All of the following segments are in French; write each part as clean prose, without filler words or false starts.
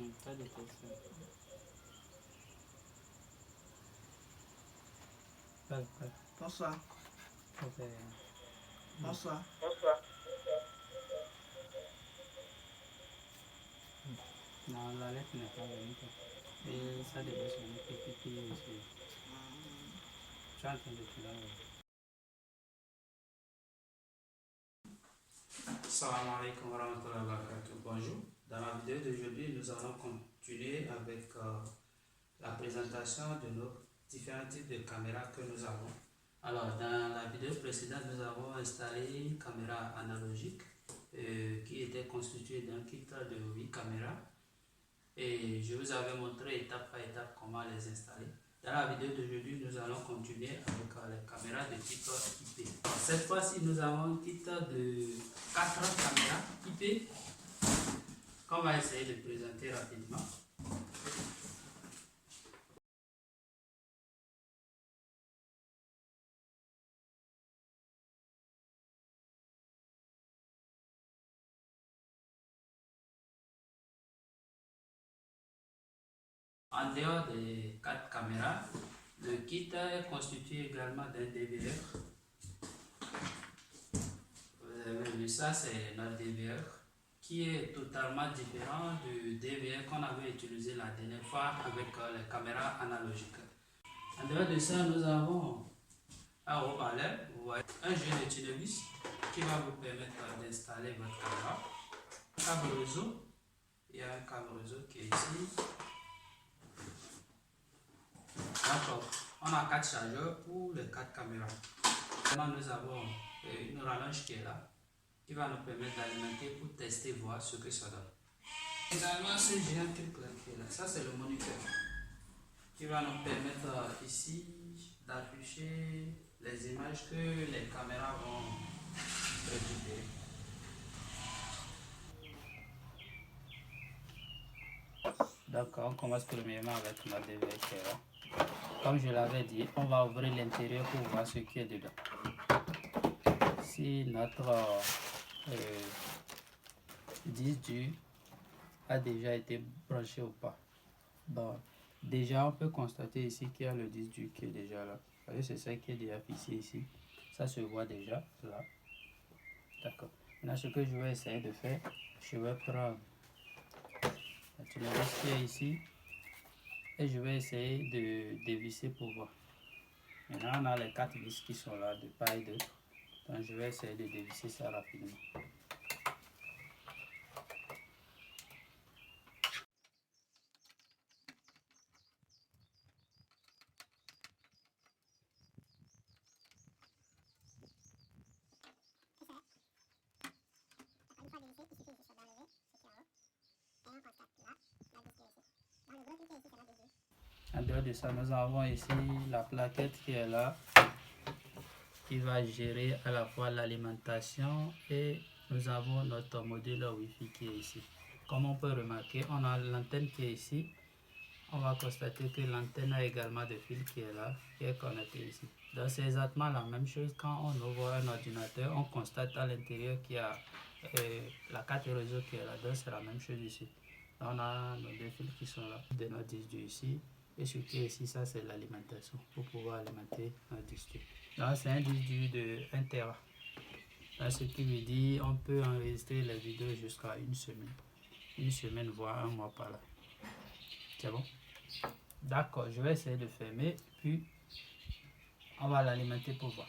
Pas de question. Bonsoir. Bonsoir. Non, la lettre n'est pas venue. Et ça devait sonner petit aussi. Tu es en train de travailler. Salam alaikum wa rahmatullahi wa barakatuh. Bonjour. Dans la vidéo d'aujourd'hui, nous allons continuer avec la présentation de nos différents types de caméras que nous avons. Alors, dans la vidéo précédente, nous avons installé une caméra analogique qui était constituée d'un kit de 8 caméras. Et je vous avais montré étape par étape comment les installer. Dans la vidéo d'aujourd'hui, nous allons continuer avec les caméras de type IP. Cette fois-ci, nous avons un kit de 4 caméras IP qu'on va essayer de présenter rapidement. En dehors des 4 caméras, le kit est constitué également d'un DVR. Vous avez vu ça, c'est notre DVR qui est totalement différent du DVR qu'on avait utilisé la dernière fois avec les caméras analogiques. En dehors de ça, nous avons un haut-parleur, vous voyez, un jeu de tournevis qui va vous permettre d'installer votre caméra. Un câble réseau, il y a un câble réseau qui est ici. D'accord, on a 4 chargeurs pour les 4 caméras. Maintenant, nous avons une rallonge qui est là, qui va nous permettre d'alimenter pour tester, voir ce que ça donne. Également, ce géant truc là qui est là, ça c'est le moniteur qui va nous permettre ici d'afficher les images que les caméras vont récupérer. D'accord, on commence premièrement avec notre DVR qui est là. Comme je l'avais dit, on va ouvrir l'intérieur pour voir ce qui est dedans. Si notre disque dur a déjà été branché ou pas. Bon, déjà on peut constater ici qu'il y a le disque dur qui est déjà là. Vous voyez, c'est ça qui est déjà fixé ici. Ça se voit déjà là. D'accord. Maintenant, ce que je vais essayer de faire, je vais prendre la tournevis qui est ici et je vais essayer de dévisser pour voir. Maintenant, on a les 4 vis qui sont là de part et d'autre. Donc, je vais essayer de dévisser ça rapidement. En dehors de ça, nous avons ici la plaquette qui est là, qui va gérer à la fois l'alimentation et nous avons notre module Wi-Fi qui est ici. Comme on peut remarquer, on a l'antenne qui est ici. On va constater que l'antenne a également de fil qui est là, qui est connecté ici. Donc c'est exactement la même chose quand on ouvre un ordinateur, on constate à l'intérieur qu'il y a la carte réseau qui est là. Donc c'est la même chose ici. Donc, on a nos 2 fils qui sont là, de notre disque dur ici. Et ce qui est ici, ça c'est l'alimentation pour pouvoir alimenter notre disque dur. Donc c'est un disque dur de 1 Tera. Donc, ce qui veut dire on peut enregistrer les vidéos jusqu'à une semaine. Une semaine, voire un mois par là. C'est bon? D'accord, je vais essayer de fermer, puis on va l'alimenter pour voir.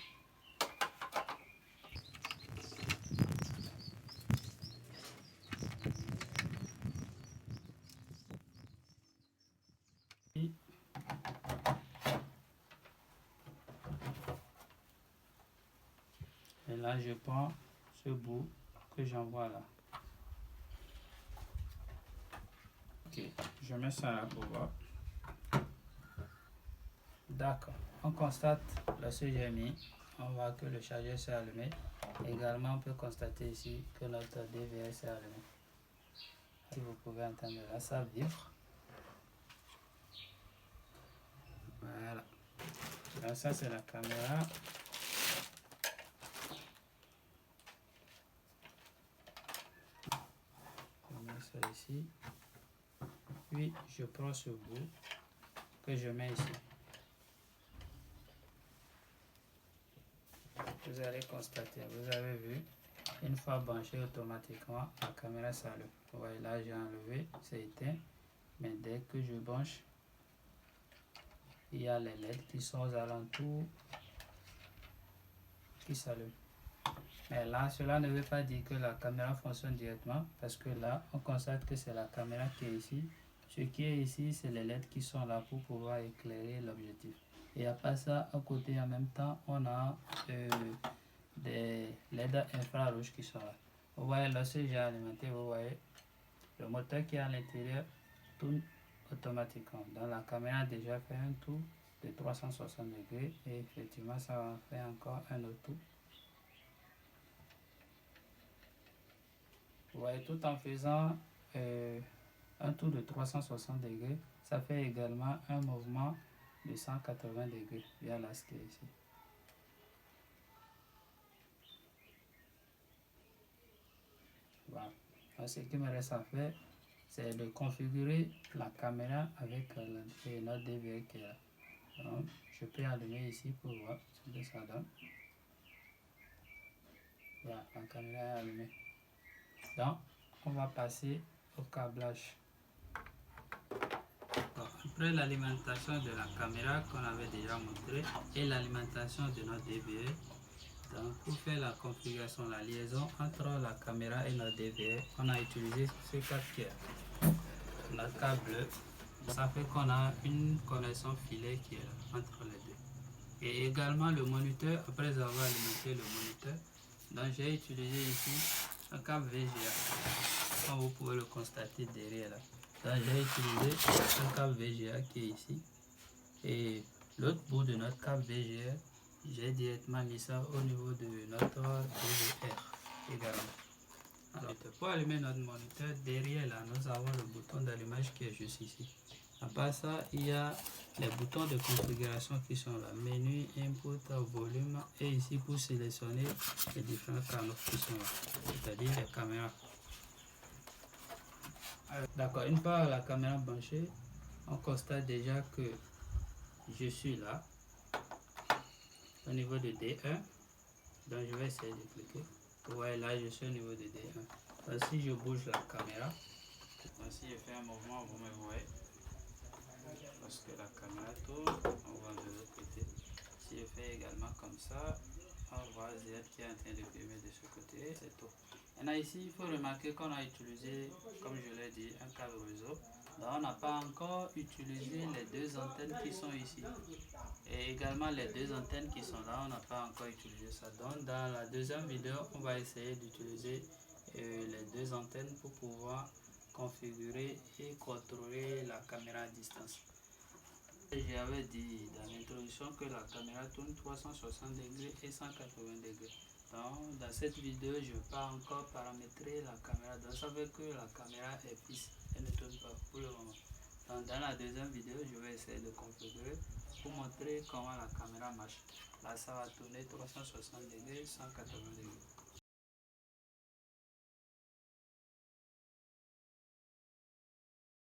Et là, je prends ce bout que j'envoie là. Ok, je mets ça là pour voir. D'accord, on constate lorsque j'ai mis, on voit que le chargeur s'est allumé. Également, on peut constater ici que notre DVR s'est allumé. Si vous pouvez entendre là, ça vibre. Voilà. Donc ça, c'est la caméra. Je mets ça ici. puis je prends ce bout que je mets ici. Vous allez constater, vous avez vu, une fois branché automatiquement, la caméra s'allume. Vous voyez là, j'ai enlevé, c'est éteint, mais dès que je branche, il y a les LED qui sont aux alentours qui s'allument. Mais là, cela ne veut pas dire que la caméra fonctionne directement, parce que là, on constate que c'est la caméra qui est ici. Ce qui est ici, c'est les LED qui sont là pour pouvoir éclairer l'objectif. Et à part ça, à côté, en même temps, on a des LED infrarouges qui sont là. Vous voyez, lorsque j'ai alimenté, vous voyez, le moteur qui est à l'intérieur tourne automatiquement. Donc la caméra a déjà fait un tour de 360 degrés et effectivement, ça va faire encore un autre tour. Vous voyez, tout en faisant un tour de 360 degrés, ça fait également un mouvement de 180 degrés via la scale ici. Voilà. Donc, ce qui me reste à faire, c'est de configurer la caméra avec notre DVR qui est là. Donc, je peux allumer ici pour voir ce que ça donne. Voilà, la caméra est allumée. Donc, on va passer au câblage. Donc, après l'alimentation de la caméra qu'on avait déjà montré et l'alimentation de notre DVR, donc pour faire la configuration, la liaison entre la caméra et notre DVR, on a utilisé ce câble qui est notre câble bleu. Ça fait qu'on a une connexion filet qui est là, entre les deux. Et également le moniteur, après avoir alimenté le moniteur, donc j'ai utilisé ici un câble VGA, comme vous pouvez le constater derrière là. Donc j'ai utilisé un câble VGA qui est ici, et l'autre bout de notre câble VGA, j'ai directement mis ça au niveau de notre DVR également. Alors, pour allumer notre moniteur, derrière là, nous avons le bouton d'allumage qui est juste ici. À part ça, il y a les boutons de configuration qui sont là, menu, input, volume, et ici pour sélectionner les différents canaux qui sont là, c'est-à-dire les caméras. D'accord, une fois la caméra branchée, on constate déjà que je suis là, au niveau de D1, donc je vais essayer de cliquer. Vous voyez là, je suis au niveau de D1. Donc, si je bouge la caméra, donc si je fais un mouvement, vous me voyez. Parce que la caméra tourne, on voit de l'autre côté. Si je fais également comme ça, on voit Z qui est en train de filmer de ce côté, c'est tout. Maintenant ici, il faut remarquer qu'on a utilisé, comme je l'ai dit, un câble réseau. Donc on n'a pas encore utilisé les deux antennes qui sont ici. Et également les deux antennes qui sont là, on n'a pas encore utilisé ça. Donc dans la deuxième vidéo, on va essayer d'utiliser les deux antennes pour pouvoir configurer et contrôler la caméra à distance. J'avais dit dans l'introduction que la caméra tourne 360 degrés et 180 degrés. Donc, dans cette vidéo, je ne vais pas encore paramétrer la caméra. Donc, ça veut que la caméra est fixe, elle ne tourne pas pour le moment. Donc, dans la deuxième vidéo, je vais essayer de configurer pour montrer comment la caméra marche. Là, ça va tourner 360 degrés, 180 degrés.